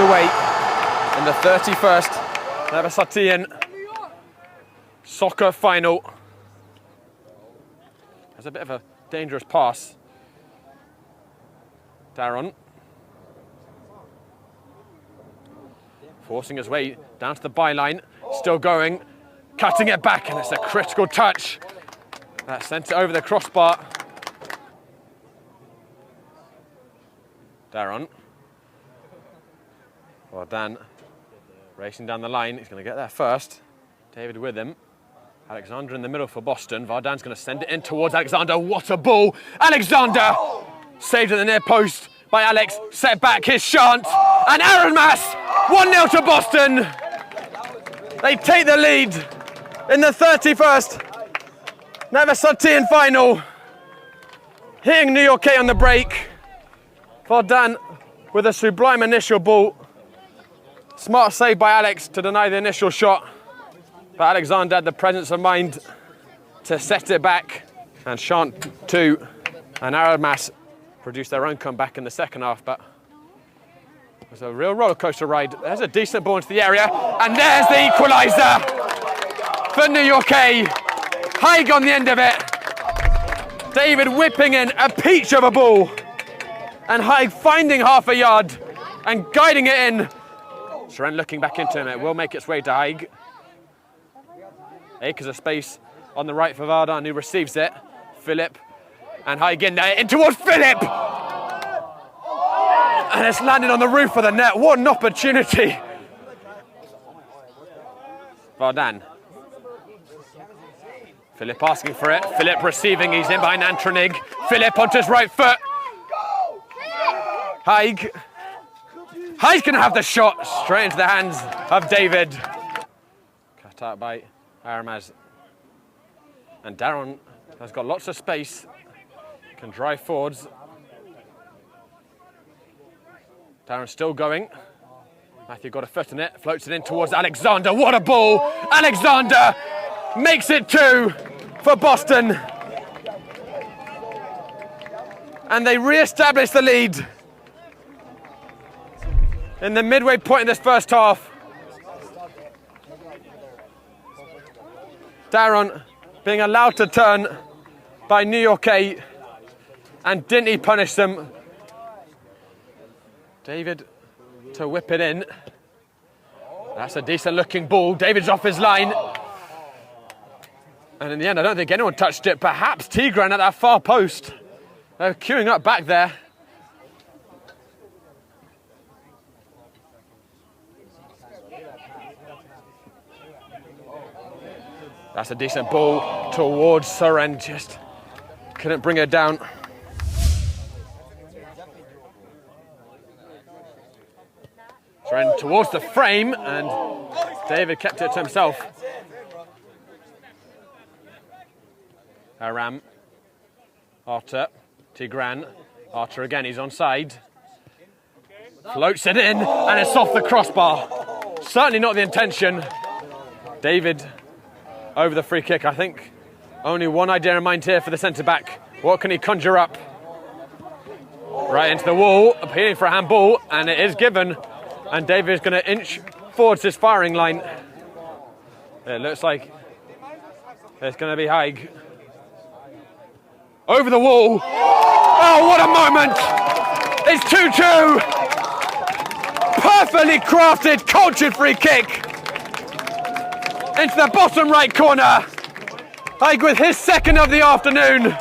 underway in the 31st Navasartian soccer final. There's a bit of a dangerous pass. Darren forcing his way down to the byline, still going, cutting it back, and it's a critical touch. That sent it over the crossbar. Darren. Well, Dan racing down the line. He's going to get there first. David with him. Alexander in the middle for Boston. Vardan's going to send it in towards Alexander. What a ball! Alexander saved at the near post by Alex. Set back his chance. And Aaron Mass, 1-0 to Boston. They take the lead in the 31st Navasartian final. Hitting New York on the break. Vardan with a sublime initial ball. Smart save by Alex to deny the initial shot. But Alexander had the presence of mind to set it back. And Shant too. And Aramas produced their own comeback in the second half. But it was a real roller coaster ride. There's a decent ball into the area. And there's the equaliser for New York. Haig on the end of it. David whipping in a peach of a ball. And Haig finding half a yard and guiding it in. Seren looking back into him. It will make its way to Haig. Acres of space on the right for Vardan, who receives it. Philip and Haig in there, in towards Philip! And it's landed on the roof of the net. What an opportunity! Vardan. Philip asking for it. Philip receiving, he's in behind Antronig. Philip onto his right foot. Haig. Haig's going to have the shot straight into the hands of David. Cut out by Aramaz. And Darren has got lots of space. Can drive forwards. Darren's still going. Matthew got a foot in it. Floats it in towards Alexander. What a ball! Alexander makes it 2 for Boston. And they re-establish the lead in the midway point in this first half. Darren being allowed to turn by New York. And didn't he punish them? David to whip it in. That's a decent looking ball. David's off his line. And in the end, I don't think anyone touched it. Perhaps Tigran at that far post. They're queuing up back there. That's a decent ball towards Seren. Just couldn't bring it down. Seren towards the frame, and David kept it to himself. Aram. Arter. Tigran. Arter again, he's onside. Floats it in, and it's off the crossbar. Certainly not the intention. David over the free kick. I think only one idea in mind here for the centre-back. What can he conjure up? Right into the wall, appealing for a handball, and it is given. And David is going to inch forwards his firing line. It looks like it's going to be Haig. Over the wall. Oh, what a moment! It's 2-2. Perfectly crafted, cultured free kick. Into the bottom right corner. Haig with his second of the afternoon.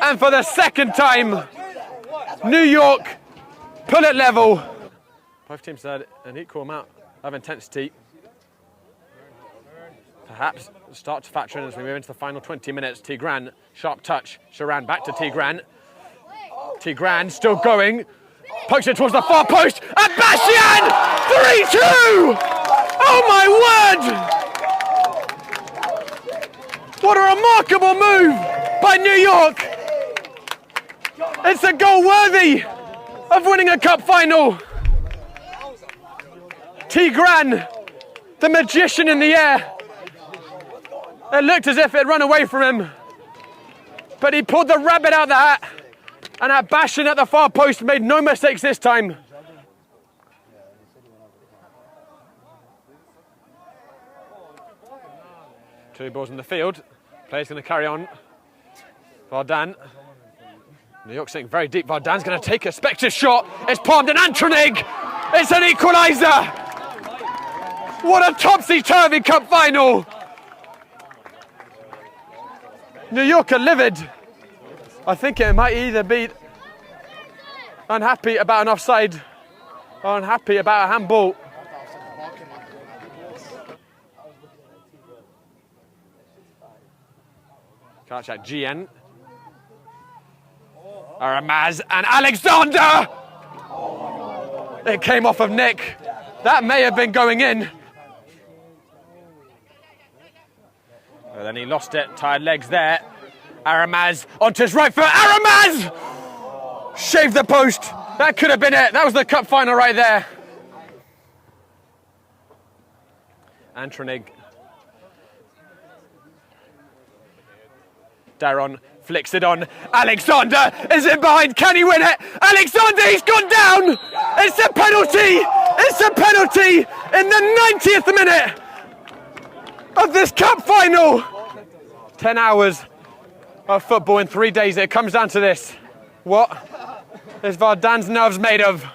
And for the second time, New York pull it level. Both teams had an equal amount of intensity. Perhaps start to factor in as we move into the final 20 minutes. Tigran, sharp touch. Sharan back to Tigran. Tigran still going. Pokes it towards the far post. And Bastian! 3-2! Oh my word! What a remarkable move by New York. It's a goal worthy of winning a cup final. Tigran, the magician in the air. It looked as if it had run away from him. But he pulled the rabbit out of the hat. And that Bastian at the far post made no mistakes this time. 2 balls in the field. Player's going to carry on. Vardan. New York sitting very deep. Vardan's going to take a spectre shot. It's palmed in Antronig. It's an equaliser. What a topsy-turvy cup final. New York are livid. I think it might either be unhappy about an offside or unhappy about a handball. Catch at GN. Aramaz and Alexander! It came off of Nick. That may have been going in. But then he lost it, tired legs there. Aramaz onto his right foot. Aramaz! Shaved the post. That could have been it. That was the cup final right there. Antronig. Daron flicks it on. Alexander is in behind. Can he win it? Alexander, he's gone down. It's a penalty. It's a penalty in the 90th minute of this cup final. 10 hours of football in 3 days. It comes down to this. What is Vardan's nerves made of?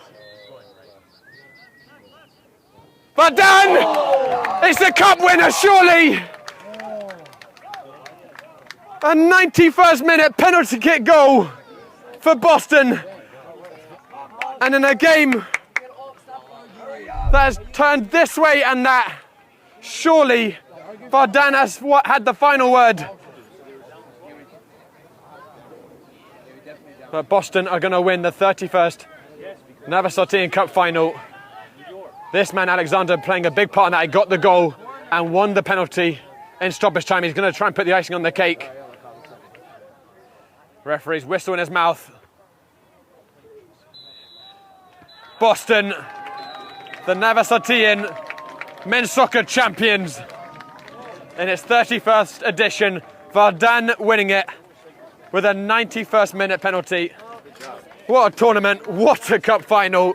Vardan! It's the cup winner, surely. A 91st minute penalty kick goal for Boston. And in a game that has turned this way and that, surely Vardan has had the final word. But Boston are going to win the 31st Navasartian Cup final. This man, Alexander, playing a big part in that. He got the goal and won the penalty in stoppage time. He's going to try and put the icing on the cake. Referee's whistle in his mouth. Boston, the Navasartian men's soccer champions in its 31st edition. Vardan winning it with a 91st minute penalty. What a tournament, what a cup final.